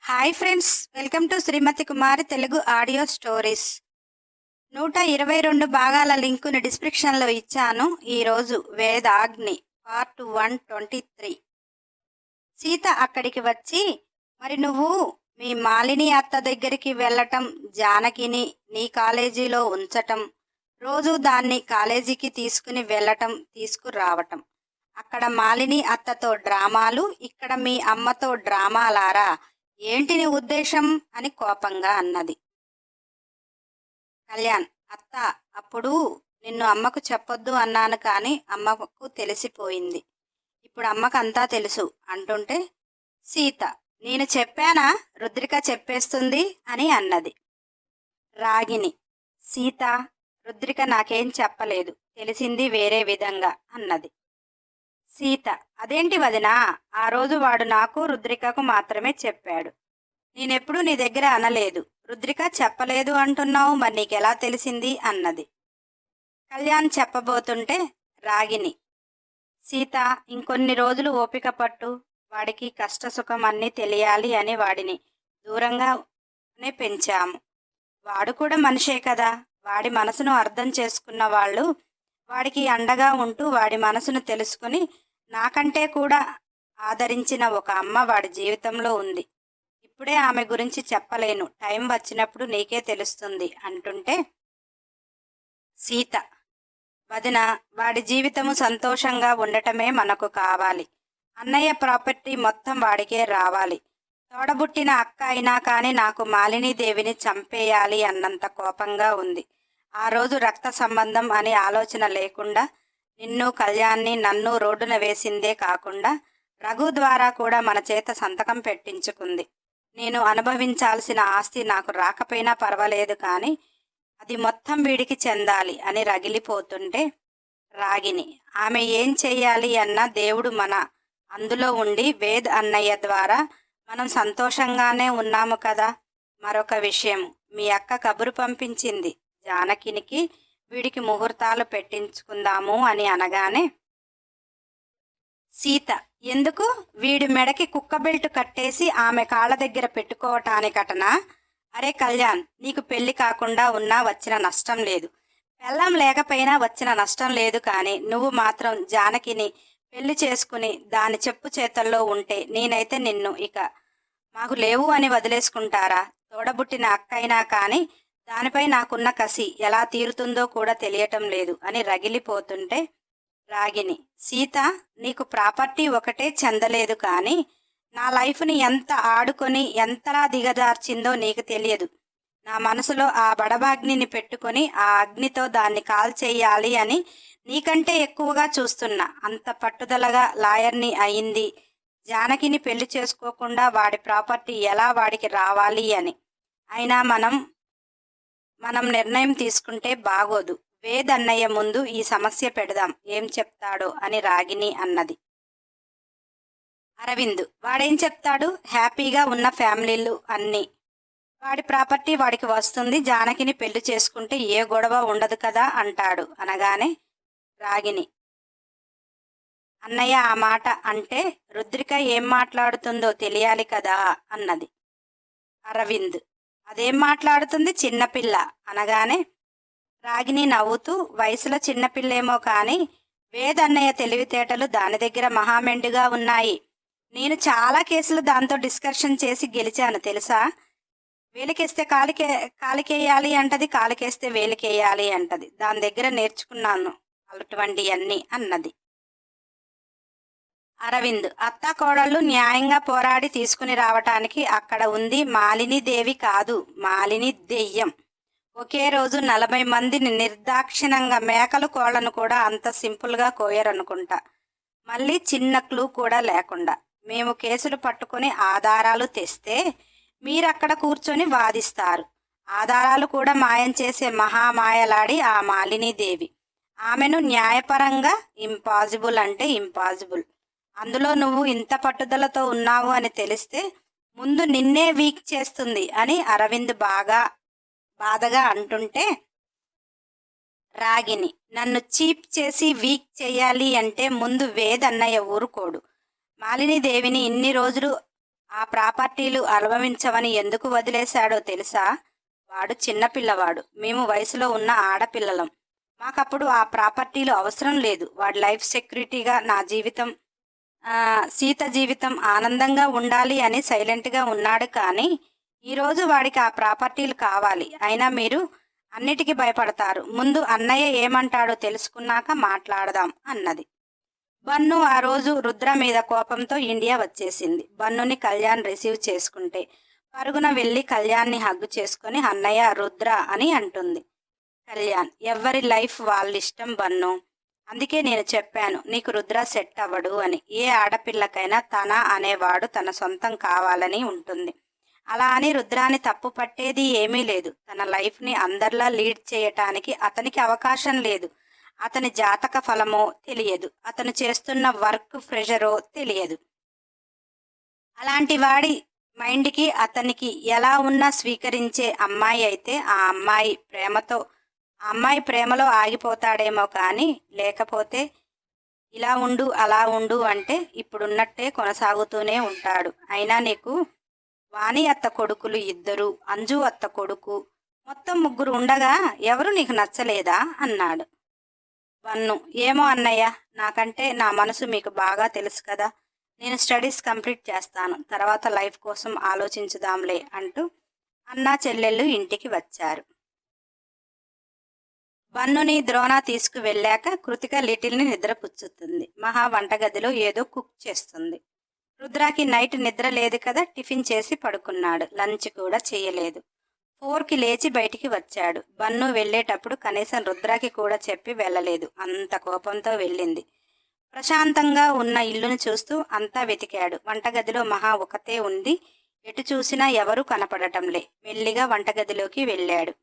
Hi friends, welcome to Shrimati Kumari Telugu audio stories. 122 భాగాల లింకును డిస్క్రిప్షన్లో ఇచ్చాను. ఈరోజు వేదాగ్ని పార్ట్ 123. సీత అక్కడికి వచ్చి, మరి నువ్వు మీ మాలిని అత్త దగ్గరికి వెళ్ళటం, జానకిని నీ కాలేజీలో ఉంచటం, రోజు దాన్ని కాలేజీకి తీసుకుని వెళ్ళటం తీసుకురావటం, అక్కడ మాలిని అత్తతో డ్రామాలు, ఇక్కడ మీ అమ్మతో డ్రామాలారా, ఏంటి నీ ఉద్దేశం అని కోపంగా అన్నది. కళ్యాణ్, అత్త, అప్పుడు నిన్ను అమ్మకు చెప్పొద్దు అన్నాను, కానీ అమ్మకు తెలిసిపోయింది. ఇప్పుడు అమ్మకు అంతా తెలుసు అంటుంటే సీత, నేను చెప్పానా, రుద్రిక చెప్పేస్తుంది అని అన్నది. రాగిని, సీత, రుద్రిక నాకేం చెప్పలేదు, తెలిసింది వేరే విధంగా అన్నది. సీత, అదేంటి వదినా, ఆ రోజు వాడు నాకు రుద్రికకు మాత్రమే చెప్పాడు, నేనెప్పుడు నీ దగ్గర అనలేదు. రుద్రిక చెప్పలేదు అంటున్నావు, మరి నీకెలా తెలిసింది అన్నది. కళ్యాణ్ చెప్పబోతుంటే రాగిని, సీత, ఇంకొన్ని రోజులు ఓపిక పట్టు, వాడికి కష్టసుఖం అన్నీ తెలియాలి అని వాడిని దూరంగానే పెంచాము. వాడు కూడా మనిషే కదా, వాడి మనసును అర్థం చేసుకున్న వాళ్ళు వాడికి అండగా ఉంటూ వాడి మనసును తెలుసుకుని నాకంటే కూడా ఆదరించిన ఒక అమ్మ వాడి జీవితంలో ఉంది. ఇప్పుడే ఆమె గురించి చెప్పలేను, టైం వచ్చినప్పుడు నీకే తెలుస్తుంది అంటుంటే సీత, వదిన, వాడి జీవితము సంతోషంగా ఉండటమే మనకు కావాలి. అన్నయ్య ప్రాపర్టీ మొత్తం వాడికే రావాలి. తోడబుట్టిన అక్క అయినా కానీ నాకు మాలినీదేవిని చంపేయాలి అన్నంత కోపంగా ఉంది. ఆ రోజు రక్త సంబంధం అని ఆలోచన లేకుండా నిన్ను, కళ్యాణ్ని, నన్ను రోడ్డున వేసిందే కాకుండా రఘు ద్వారా కూడా మన చేత సంతకం పెట్టించుకుంది. నేను అనుభవించాల్సిన ఆస్తి నాకు రాకపోయినా పర్వాలేదు, కానీ అది మొత్తం వీడికి చెందాలి అని రగిలిపోతుంటే రాగిని, ఆమె ఏం చెయ్యాలి అన్నా దేవుడు మన అందులో ఉండి వేద్ అన్నయ్య ద్వారా మనం సంతోషంగానే ఉన్నాము కదా. మరొక విషయం, మీ అక్క కబురు పంపించింది, జానకినికి వీడికి ముహూర్తాలు పెట్టించుకుందాము అని అనగానే సీత, ఎందుకు, వీడి మెడకి కుక్క బెల్ట్ కట్టేసి ఆమె కాళ్ళ దగ్గర పెట్టుకోవటానికటనా? అరే కళ్యాణ్, నీకు పెళ్లి కాకుండా ఉన్నా వచ్చిన నష్టం లేదు, పెళ్ళం లేకపోయినా వచ్చిన నష్టం లేదు, కానీ నువ్వు మాత్రం జానకిని పెళ్లి చేసుకుని దాని చెప్పు చేతల్లో ఉంటే నేనైతే నిన్ను ఇక మాకు లేవు అని వదిలేసుకుంటారా? తోడబుట్టిన అక్క అయినా కానీ దానిపై నాకున్న కసి ఎలా తీరుతుందో కూడా తెలియటం లేదు అని రగిలిపోతుంటే రాగిని, సీత, నీకు ప్రాపర్టీ ఒకటే చెందలేదు, కానీ నా లైఫ్ని ఎంత ఆడుకొని ఎంతలా దిగజార్చిందో నీకు తెలియదు. నా మనసులో ఆ బడబాగ్నిని పెట్టుకొని ఆ అగ్నితో దాన్ని కాల్చేయాలి అని నీకంటే ఎక్కువగా చూస్తున్నా. అంత పట్టుదలగా లాయర్ని అయింది జానకిని పెళ్లి చేసుకోకుండా వాడి ప్రాపర్టీ ఎలా వాడికి రావాలి అని. అయినా మనం నిర్ణయం తీసుకుంటే బాగోదు. వేద్ అన్నయ్య ముందు ఈ సమస్య పెడదాం, ఏం చెప్తాడో అని రాగిని అన్నది. అరవింద్, వాడేం చెప్తాడు, హ్యాపీగా ఉన్న ఫ్యామిలీలు అన్నీ, వాడి ప్రాపర్టీ వాడికి వస్తుంది, జానకిని పెళ్లి చేసుకుంటే ఏ గొడవ ఉండదు కదా అంటాడు అనగానే రాగిని, అన్నయ్య ఆ మాట అంటే రుద్రిక ఏం మాట్లాడుతుందో తెలియాలి కదా అన్నది. అరవింద్, అదేం మాట్లాడుతుంది, చిన్నపిల్ల అనగానే రాగిని నవ్వుతూ, వయసులో చిన్నపిల్లేమో కానీ వేద్ అన్నయ్య తెలివితేటలు దాని దగ్గర మహామెండుగా ఉన్నాయి. నేను చాలా కేసులు దాంతో డిస్కషన్ చేసి గెలిచాను తెలుసా. వేలికేస్తే కాలికేయాలి అంటది, కాలికేస్తే వేలికేయాలి అంటది, దాని దగ్గర నేర్చుకున్నాను అటువంటివన్నీ అన్నది. అరవింద్, అత్తా కోడళ్ళు న్యాయంగా పోరాడి తీసుకుని రావటానికి అక్కడ ఉంది మాలినీదేవి కాదు, మాలిని దెయ్యం. ఒకే రోజు 40 మందిని నిర్దాక్షిణంగా, మేకలు కోళ్లను కూడా అంత సింపుల్గా కోయరనుకుంటా, మళ్ళీ చిన్న క్లూ కూడా లేకుండా. మేము కేసులు పట్టుకుని ఆధారాలు తెస్తే మీరక్కడ కూర్చొని వాదిస్తారు. ఆధారాలు కూడా మాయం చేసే మహామాయలాడి ఆ మాలినీదేవి. ఆమెను న్యాయపరంగా ఇంపాసిబుల్ అంటే ఇంపాసిబుల్. అందులో నువ్వు ఇంత పట్టుదలతో ఉన్నావు అని తెలిస్తే ముందు నిన్నే వీక్ చేస్తుంది అని అరవింద్ బాధగా అంటుంటే రాగిని, నన్ను చీప్ చేసి వీక్ చేయాలి అంటే ముందు వేద్ అన్నయ్య ఊరుకోడు. మాలినీదేవిని ఇన్ని రోజులు ఆ ప్రాపర్టీలు అనుభవించవని ఎందుకు వదిలేశాడో తెలుసా? వాడు చిన్నపిల్లవాడు, మేము వయసులో ఉన్న ఆడపిల్లలం. మాకప్పుడు ఆ ప్రాపర్టీలు అవసరం లేదు. వాడి లైఫ్ సెక్యూరిటీగా నా జీవితం, సీత జీవితం ఆనందంగా ఉండాలి అని సైలెంట్గా ఉన్నాడు. కానీ ఈరోజు వాడికి ఆ ప్రాపర్టీలు కావాలి. అయినా మీరు అన్నిటికీ భయపడతారు. ముందు అన్నయ్య ఏమంటాడో తెలుసుకున్నాక మాట్లాడదాం అన్నది. బన్ను ఆ రోజు రుద్ర మీద కోపంతో ఇండియా వచ్చేసింది. బన్నుని కళ్యాణ్ రిసీవ్ చేసుకుంటే పరుగున వెళ్ళి కళ్యాణ్ని హగ్గు చేసుకుని అన్నయ్య రుద్ర అని అంటుంది. కళ్యాణ్, ఎవరి లైఫ్ వాళ్ళిష్టం బన్ను. అందుకే నేను చెప్పాను నీకు రుద్ర సెట్ అవ్వడు అని. ఏ ఆడపిల్లకైనా తన అనేవాడు తన సొంతం కావాలని ఉంటుంది. అలా అని రుద్రాని తప్పు పట్టేది ఏమీ లేదు. తన లైఫ్ని అందరిలా లీడ్ చేయటానికి అతనికి అవకాశం లేదు. అతని జాతక ఫలమో తెలియదు, అతను చేస్తున్న వర్క్ ప్రెషరో తెలియదు. అలాంటి వాడి మైండ్కి అతనికి ఎలా ఉన్నా స్వీకరించే అమ్మాయి అయితే ఆ అమ్మాయి ప్రేమలో ఆగిపోతాడేమో. కానీ లేకపోతే ఇలా ఉండు అలా ఉండు అంటే ఇప్పుడున్నట్టే కొనసాగుతూనే ఉంటాడు. అయినా నీకు వాణి అత్త కొడుకులు 2, అంజు అత్త కొడుకు, మొత్తం 3 ఉండగా ఎవరు నీకు నచ్చలేదా అన్నాడు. వన్ను, ఏమో అన్నయ్య, నాకంటే నా మనసు మీకు బాగా తెలుసు కదా. నేను స్టడీస్ కంప్లీట్ చేస్తాను, తర్వాత లైఫ్ కోసం ఆలోచించుదాంలే అంటూ అన్నా చెల్లెళ్ళు ఇంటికి వచ్చారు. బన్నుని ద్రోణ తీసుకువెళ్ళాక కృతిక లిటిల్ని నిద్రపుచ్చుతుంది. మహా వంటగదిలో ఏదో కుక్ చేస్తుంది. రుద్రాకి నైట్ నిద్ర లేదు కదా, టిఫిన్ చేసి పడుకున్నాడు. లంచ్ కూడా చేయలేదు. 4కి లేచి బయటికి వచ్చాడు. బన్ను వెళ్ళేటప్పుడు కనీసం రుద్రాకి కూడా చెప్పి వెళ్ళలేదు. అంత కోపంతో వెళ్ళింది. ప్రశాంతంగా ఉన్న ఇల్లును చూస్తూ అంతా వెతికాడు. వంటగదిలో మహా ఒకతే ఉంది. ఎటు చూసినా ఎవరూ కనపడటంలే. మెల్లిగా వంటగదిలోకి వెళ్ళాడు.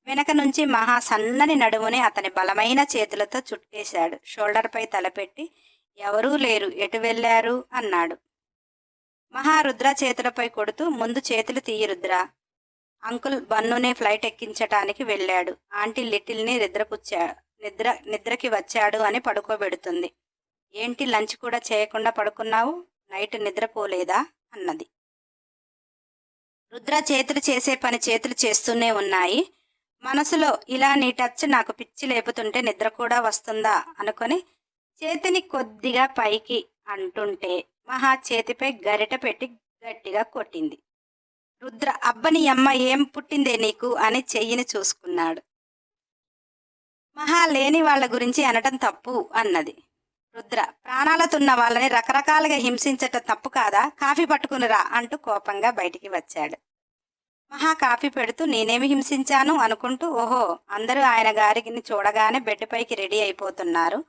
వెనక నుంచి మహా సన్నని నడుముని అతని బలమైన చేతులతో చుట్టేశాడు. షోల్డర్పై తలపెట్టి ఎవరూ లేరు, ఎటు వెళ్ళారు అన్నాడు. మహా రుద్ర చేతులపై కొడుతూ, ముందు చేతులు తీయి రుద్ర. అంకుల్ బన్నునే ఫ్లైట్ ఎక్కించటానికి వెళ్ళాడు. ఆంటీ లిటిల్ని నిద్రకి వచ్చాడు అని పడుకోబెడుతుంది. ఏంటి లంచ్ కూడా చేయకుండా పడుకున్నావు? నైట్ నిద్రపోలేదా అన్నది. రుద్ర చేతులు చేసే పని చేతులు చేస్తూనే ఉన్నాయి. మనసులో ఇలా నీ టచ్ నాకు పిచ్చి లేపుతుంటే నిద్ర కూడా వస్తుందా అనుకొని చేతిని కొద్దిగా పైకి అంటుంటే మహా చేతిపై గరిట పెట్టి గట్టిగా కొట్టింది. రుద్ర, అబ్బని అమ్మ ఏం పుట్టిందే నీకు అని చెయ్యిని చూసుకున్నాడు. మహా లేని వాళ్ళ గురించి అనటం తప్పు అన్నది. రుద్ర, ప్రాణాలతున్న వాళ్ళని రకరకాలుగా హింసించటం తప్పు కాదా? కాఫీ పట్టుకునిరా అంటూ కోపంగా బయటికి వచ్చాడు. మహా కాఫీ పెడుతూ నేనేమి హింసించాను అనుకుంటూ, ఓహో, అందరూ ఆయన గారిని చూడగానే బెడ్ పైకి రెడీ అయిపోతున్నారు.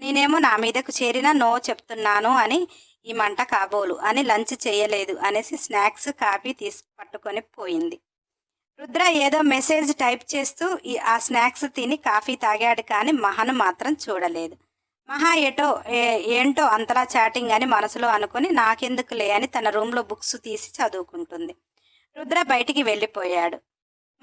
నేనేమో నా మీదకు చేరినా నో చెప్తున్నాను అని ఈ మంట కాబోలు అని లంచ్ చేయలేదు అనేసి స్నాక్స్ కాఫీ పట్టుకొని పోయింది. రుద్ర ఏదో మెసేజ్ టైప్ చేస్తూ ఆ స్నాక్స్ తిని కాఫీ తాగాడు. కానీ మహాను మాత్రం చూడలేదు. మహా ఏంటో అంతలా చాటింగ్ అని మనసులో అనుకుని నాకెందుకులే అని తన రూమ్లో బుక్స్ తీసి చదువుకుంటుంది. రుద్ర బయటికి వెళ్ళిపోయాడు.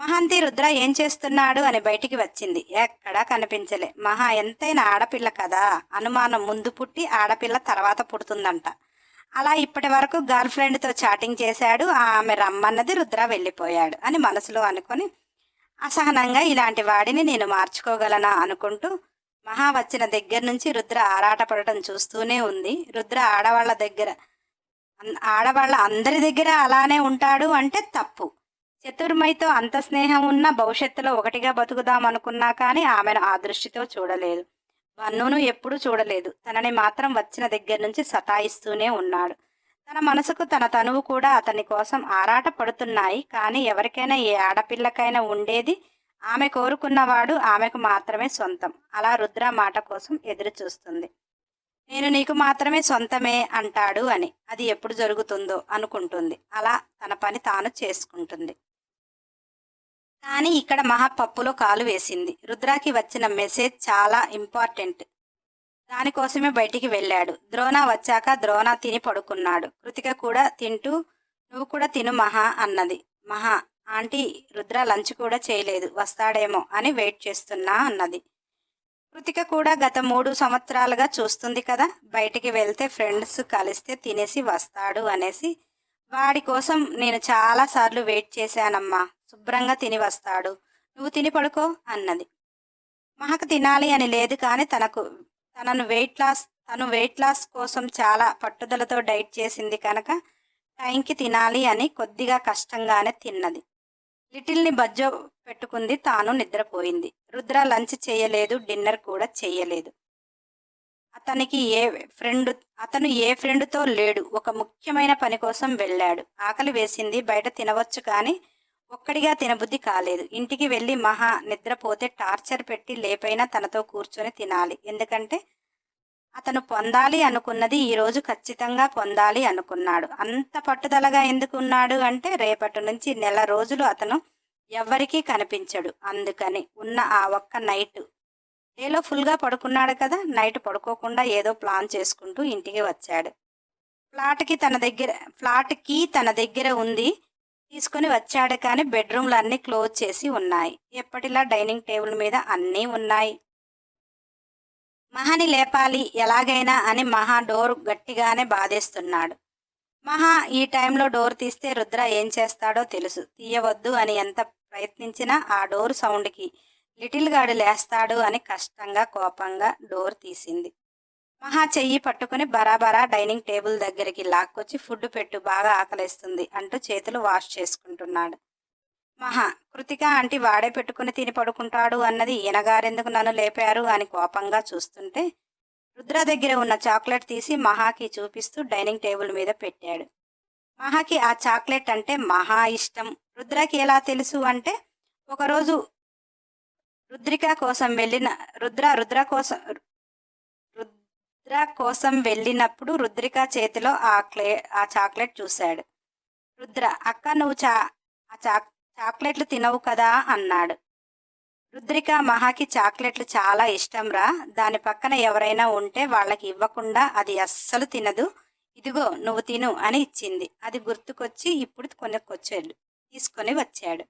మహాంతి రుద్ర ఏం చేస్తున్నాడు అని బయటికి వచ్చింది. ఎక్కడా కనిపించలే. మహా ఎంతైనా ఆడపిల్ల కదా, అనుమానం ముందు పుట్టి ఆడపిల్ల తర్వాత పుడుతుందంట. అలా ఇప్పటి వరకు గర్ల్ ఫ్రెండ్తో చాటింగ్ చేశాడు. ఆమె రమ్మన్నది, రుద్ర వెళ్ళిపోయాడు అని మనసులో అనుకొని అసహనంగా ఇలాంటి వాడిని నేను మార్చుకోగలనా అనుకుంటూ మహా వచ్చిన దగ్గర నుంచి రుద్ర ఆరాటపడటం చూస్తూనే ఉంది. రుద్ర ఆడవాళ్ళ అందరి దగ్గర అలానే ఉంటాడు అంటే తప్పు. చతుర్మయితో అంత స్నేహం ఉన్నా భవిష్యత్తులో ఒకటిగా బతుకుదాం అనుకున్నా కానీ ఆమెను ఆ దృష్టితో చూడలేదు. బన్నును ఎప్పుడూ చూడలేదు. తనని మాత్రం వచ్చిన దగ్గర నుంచి సతాయిస్తూనే ఉన్నాడు. తన మనసుకు తన తనువు కూడా అతని కోసం ఆరాట పడుతున్నాయి. కానీ ఎవరికైనా ఏ ఆడపిల్లకైనా ఉండేది ఆమె కోరుకున్నవాడు ఆమెకు మాత్రమే సొంతం. అలా రుద్ర మాట కోసం ఎదురు చూస్తుంది. నేను నీకు మాత్రమే సొంతమే అంటాడు అని. అది ఎప్పుడు జరుగుతుందో అనుకుంటుంది. అలా తన పని తాను చేసుకుంటుంది. కానీ ఇక్కడ మహా పప్పులో కాలు వేసింది. రుద్రాకి వచ్చిన మెసేజ్ చాలా ఇంపార్టెంట్. దానికోసమే బయటికి వెళ్ళాడు. ద్రోణ వచ్చాక ద్రోణ తిని పడుకున్నాడు. కృతిక కూడా తింటూ నువ్వు కూడా తిను మహా అన్నది. మహా, ఆంటీ రుద్ర లంచ్ కూడా చేయలేదు, వస్తాడేమో అని వెయిట్ చేస్తున్నా అన్నది. కృతిక కూడా గత 3 సంవత్సరాలుగా చూస్తుంది కదా, బయటికి వెళ్తే ఫ్రెండ్స్ కలిస్తే తినేసి వస్తాడు అనేసి వాడి కోసం నేను చాలాసార్లు వెయిట్ చేశానమ్మా. శుభ్రంగా తిని వస్తాడు. నువ్వు తిని పడుకో అన్నది. మహకు తినాలి అని లేదు కానీ తను వెయిట్ లాస్ కోసం చాలా పట్టుదలతో డైట్ చేసింది కనుక టైంకి తినాలి అని కొద్దిగా కష్టంగానే తిన్నది. లిటిల్ని బజ్జో పెట్టుకుంది. తాను నిద్రపోయింది. రుద్ర లంచ్ చేయలేదు, డిన్నర్ కూడా చెయ్యలేదు. అతను ఏ ఫ్రెండ్తో లేడు. ఒక ముఖ్యమైన పని కోసం వెళ్ళాడు. ఆకలి వేసింది. బయట తినవచ్చు కానీ ఒక్కడిగా తినబుద్ధి కాలేదు. ఇంటికి వెళ్ళి మహా నిద్రపోతే టార్చర్ పెట్టి లేపైనా తనతో కూర్చొని తినాలి. ఎందుకంటే అతను పొందాలి అనుకున్నది ఈరోజు ఖచ్చితంగా పొందాలి అనుకున్నాడు. అంత పట్టుదలగా ఎందుకున్నాడు అంటే రేపటి నుంచి నెల రోజులు అతను ఎవ్వరికీ కనిపించడు. అందుకని ఉన్న ఆ ఒక్క నైట్ డేలో ఫుల్గా పడుకున్నాడు కదా, నైట్ పడుకోకుండా ఏదో ప్లాన్ చేసుకుంటూ ఇంటికి వచ్చాడు. ఫ్లాట్కి తన దగ్గర ఉంది తీసుకొని వచ్చాడు కానీ బెడ్రూమ్లు అన్నీ క్లోజ్ చేసి ఉన్నాయి. ఎప్పటిలా డైనింగ్ టేబుల్ మీద అన్నీ ఉన్నాయి. మహాని లేపాలి ఎలాగైనా అని మహా డోర్ గట్టిగానే బాధేస్తున్నాడు. మహా ఈ టైంలో డోర్ తీస్తే రుద్ర ఏం చేస్తాడో తెలుసు. తీయవద్దు అని ఎంత ప్రయత్నించినా ఆ డోర్ సౌండ్కి లిటిల్ గాడు లేస్తాడు అని కష్టంగా కోపంగా డోర్ తీసింది. మహా చెయ్యి పట్టుకుని బరాబరా డైనింగ్ టేబుల్ దగ్గరికి లాక్కొచ్చి ఫుడ్ పెట్టు, బాగా ఆకలేస్తుంది అంటూ చేతులు వాష్ చేసుకుంటున్నాడు. మహా, కృతిక ఆంటీ వాడే పెట్టుకుని తిని పడుకుంటాడు అన్నది, ఈయనగారెందుకు నన్ను లేపారు అని కోపంగా చూస్తుంటే రుద్ర దగ్గర ఉన్న చాక్లెట్ తీసి మహాకి చూపిస్తూ డైనింగ్ టేబుల్ మీద పెట్టాడు. మహాకి ఆ చాక్లెట్ అంటే మహా ఇష్టం. రుద్రకి ఎలా తెలుసు అంటే ఒకరోజు రుద్ర కోసం వెళ్ళినప్పుడు రుద్రిక చేతిలో ఆ చాక్లెట్ చూశాడు. రుద్ర, అక్క నువ్వు చాక్లెట్లు తినవు కదా అన్నాడు. రుద్రిక, మహాకి చాక్లెట్లు చాలా ఇష్టంరా. దాని పక్కన ఎవరైనా ఉంటే వాళ్ళకి ఇవ్వకుండా అది అస్సలు తినదు. ఇదిగో నువ్వు తిను అని ఇచ్చింది. అది గుర్తుకొచ్చి ఇప్పుడు తీసుకొని వచ్చాడు.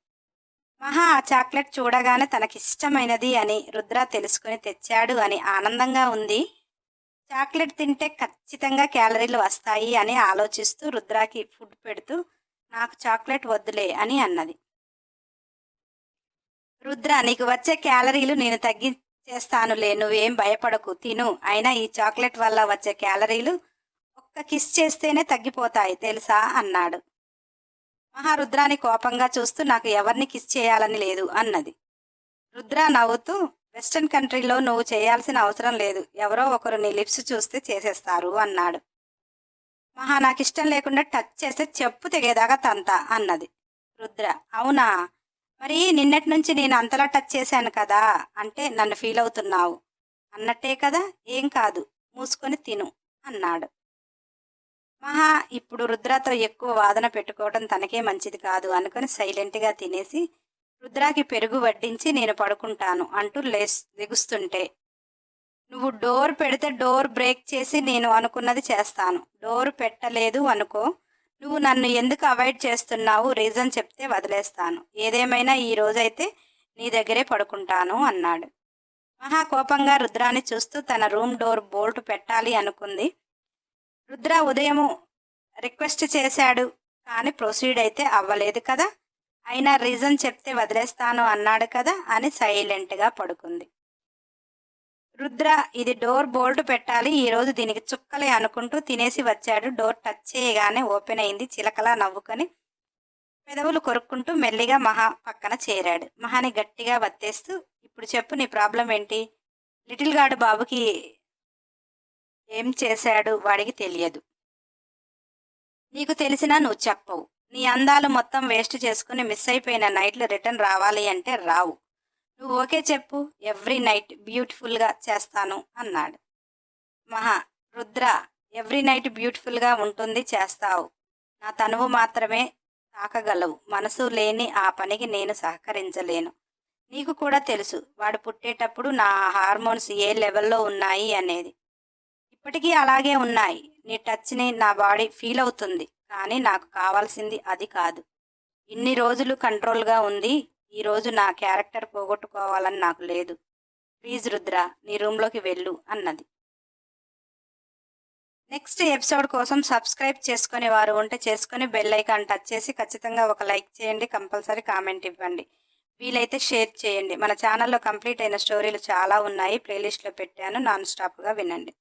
మహా ఆ చాక్లెట్ చూడగానే తనకిష్టమైనది అని రుద్ర తెలుసుకుని తెచ్చాడు అని ఆనందంగా ఉంది. చాక్లెట్ తింటే ఖచ్చితంగా క్యాలరీలు వస్తాయి అని ఆలోచిస్తూ రుద్రాకి ఫుడ్ పెడుతూ నాకు చాక్లెట్ వద్దులే అని అన్నది. రుద్ర, నీకు వచ్చే క్యాలరీలు నేను తగ్గించేస్తానులే, నువ్వేం భయపడకు, తిను. అయినా ఈ చాక్లెట్ వల్ల వచ్చే క్యాలరీలు ఒక్క కిస్ చేస్తేనే తగ్గిపోతాయి తెలుసా అన్నాడు. మహారుద్రాని కోపంగా చూస్తూ నాకు ఎవరిని కిస్ చేయాలని లేదు అన్నది. రుద్ర నవ్వుతూ, వెస్టర్న్ కంట్రీలో నువ్వు చేయాల్సిన అవసరం లేదు, ఎవరో ఒకరు నీ లిప్స్ చూస్తే చేసేస్తారు అన్నాడు. మహా, నాకు ఇష్టం లేకుండా టచ్ చేస్తే చెప్పు తెగేదాకా తంతా అన్నది. రుద్ర, అవునా, మరి నిన్నటి నుంచి నేను అంతలా టచ్ చేశాను కదా, అంటే నన్ను ఫీల్ అవుతున్నావు అన్నట్టే కదా, ఏం కాదు, మూసుకొని తిను అన్నాడు. మహా ఇప్పుడు రుద్రతో ఎక్కువ వాదన పెట్టుకోవడం తనకే మంచిది కాదు అనుకుని సైలెంట్గా తినేసి రుద్రాకి పెరుగు వడ్డించి నేను పడుకుంటాను అంటూ లెగుస్తుంటే, నువ్వు డోర్ పెడితే డోర్ బ్రేక్ చేసి నేను అనుకున్నది చేస్తాను. డోర్ పెట్టలేదు అనుకో, నువ్వు నన్ను ఎందుకు అవాయిడ్ చేస్తున్నావు, రీజన్ చెప్తే వదిలేస్తాను. ఏదేమైనా ఈ రోజైతే నీ దగ్గరే పడుకుంటాను అన్నాడు. మహా కోపంగా రుద్రాని చూస్తూ తన రూమ్ డోర్ బోల్ట్ పెట్టాలి అనుకుంది. రుద్ర ఉదయము రిక్వెస్ట్ చేశాడు కానీ ప్రొసీడ్ అయితే అవ్వలేదు కదా, అయినా రీజన్ చెప్తే వదిలేస్తాను అన్నాడు కదా అని సైలెంట్గా పడుకుంది. రుద్ర, ఇది డోర్ బోల్ట్ పెట్టాలి, ఈరోజు దీనికి చుక్కలే అనుకుంటూ తినేసి వచ్చాడు. డోర్ టచ్ చేయగానే ఓపెన్ అయింది. చిలకలా నవ్వుకొని పెదవులు కొరుక్కుంటూ మెల్లిగా మహా పక్కన చేరాడు. మహాని గట్టిగా వత్తేస్తూ, ఇప్పుడు చెప్పు, నీ ప్రాబ్లం ఏంటి? లిటిల్ గాడు బాబుకి ఏం చేశాడు వాడికి తెలియదు, నీకు తెలిసినా నువ్వు చెప్పవు. నీ అందాలు మొత్తం వేస్ట్ చేసుకుని మిస్ అయిపోయిన నైట్లు రిటర్న్ రావాలి అంటే రావు. నువ్వు ఓకే చెప్పు, ఎవ్రీ నైట్ బ్యూటిఫుల్గా చేస్తాను అన్నాడు. మహా, రుద్ర, ఎవ్రీ నైట్ బ్యూటిఫుల్గా ఉంటుంది, చేస్తావు. నా తనువు మాత్రమే తాకగలవు, మనసు లేని ఆ పనికి నేను సహకరించలేను. నీకు కూడా తెలుసు వాడు పుట్టేటప్పుడు నా హార్మోన్స్ ఏ లెవెల్లో ఉన్నాయి అనేది. ఇప్పటికీ అలాగే ఉన్నాయి. నీ టచ్ని నా బాడీ ఫీల్ అవుతుంది, కానీ నాకు కావాల్సింది అది కాదు. ఇన్ని రోజులు కంట్రోల్గా ఉంది, ఈరోజు నా క్యారెక్టర్ పోగొట్టుకోవాలని నాకు లేదు. ప్లీజ్ రుద్ర, నీ రూమ్లోకి వెళ్ళు అన్నది. నెక్స్ట్ ఎపిసోడ్ కోసం సబ్స్క్రైబ్ చేసుకునే వారు ఉంటే చేసుకుని బెల్ ఐకాన్ టచ్ చేసి ఖచ్చితంగా ఒక లైక్ చేయండి, కంపల్సరీ కామెంట్ ఇవ్వండి, వీలైతే షేర్ చేయండి. మన ఛానల్లో కంప్లీట్ అయిన స్టోరీలు చాలా ఉన్నాయి, ప్లేలిస్ట్లో పెట్టాను, నాన్ స్టాప్గా వినండి.